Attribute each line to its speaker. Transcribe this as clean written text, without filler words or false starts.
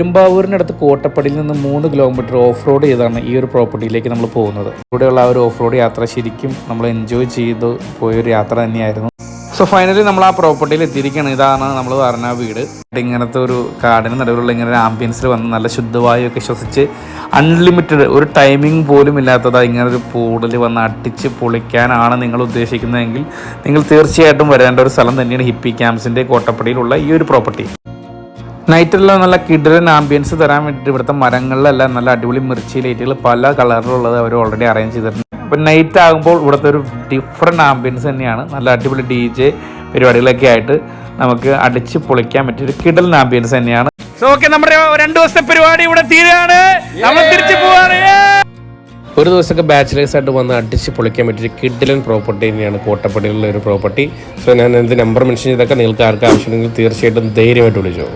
Speaker 1: പെരുമ്പാവൂരിനടുത്ത് കോട്ടപ്പടിയിൽ നിന്ന് 3 kilometre off road ചെയ്താണ് ഈ ഒരു പ്രോപ്പർട്ടിയിലേക്ക് നമ്മൾ പോകുന്നത്. ഇവിടെയുള്ള ആ ഒരു ഓഫ് റോഡ് യാത്ര ശരിക്കും നമ്മൾ എൻജോയ് ചെയ്ത് പോയൊരു യാത്ര തന്നെയായിരുന്നു. സോ ഫൈനലി നമ്മൾ ആ പ്രോപ്പർട്ടിയിൽ എത്തിയിരിക്കുകയാണ്. ഇതാണ് നമ്മൾ പറഞ്ഞ വീട്. ഇങ്ങനത്തെ ഒരു കാടിന് നടുവിലുള്ള ഇങ്ങനെ ഒരു ആംബിയൻസിൽ വന്ന് നല്ല ശുദ്ധവായുവൊക്കെ ശ്വസിച്ച് അൺലിമിറ്റഡ് ഒരു ടൈമിംഗ് പോലും ഇല്ലാത്തതാണ് ഇങ്ങനൊരു പൂളിൽ വന്ന് അടിച്ച് പൊളിക്കാനാണ് നിങ്ങൾ ഉദ്ദേശിക്കുന്നതെങ്കിൽ നിങ്ങൾ തീർച്ചയായിട്ടും വരേണ്ട ഒരു സ്ഥലം തന്നെയാണ് ഹിപ്പി ക്യാമ്പ്സിൻ്റെ കോട്ടപ്പടിയിലുള്ള ഈ ഒരു പ്രോപ്പർട്ടി. നൈറ്റെല്ലാം നല്ല കിടിലൻ ആംബിയൻസ് തരാൻ വേണ്ടിയിട്ട് ഇവിടുത്തെ മരങ്ങളിലെല്ലാം നല്ല അടിപൊളി മിർച്ചി ലൈറ്റുകൾ പല കളറിലുള്ളത് അവർ ഓൾറെഡി അറേഞ്ച് ചെയ്തിട്ടുണ്ട്. അപ്പം നൈറ്റ് ആകുമ്പോൾ ഇവിടുത്തെ ഒരു ഡിഫറെൻറ്റ് ആംബിയൻസ് തന്നെയാണ്. നല്ല അടിപൊളി DJ പരിപാടികളൊക്കെ ആയിട്ട് നമുക്ക് അടിച്ച് പൊളിക്കാൻ പറ്റിയൊരു കിടിലൻ ആംബിയൻസ് തന്നെയാണ്. സോ ഓക്കെ, നമ്മുടെ 2 ദിവസത്തെ പരിപാടി ഇവിടെ തീരുകയാണ്. നമ്മൾ തിരിച്ചു പോവാണ്.
Speaker 2: ഒരു ദിവസമൊക്കെ ബാച്ചിലേഴ്സ് ആയിട്ട് വന്ന് അടിച്ച് പൊളിക്കാൻ പറ്റിയൊരു കിഡിലൻ പ്രോപ്പർട്ടി തന്നെയാണ് കോട്ടപ്പടിയിലുള്ള ഒരു പ്രോപ്പർട്ടി. സോ ഞാൻ എന്ത് നമ്പർ മെൻഷൻ ചെയ്തൊക്കെ നിങ്ങൾക്ക് ആർക്കും ആവശ്യമുണ്ടെങ്കിൽ തീർച്ചയായിട്ടും ധൈര്യമായിട്ട് വിളിച്ചോ.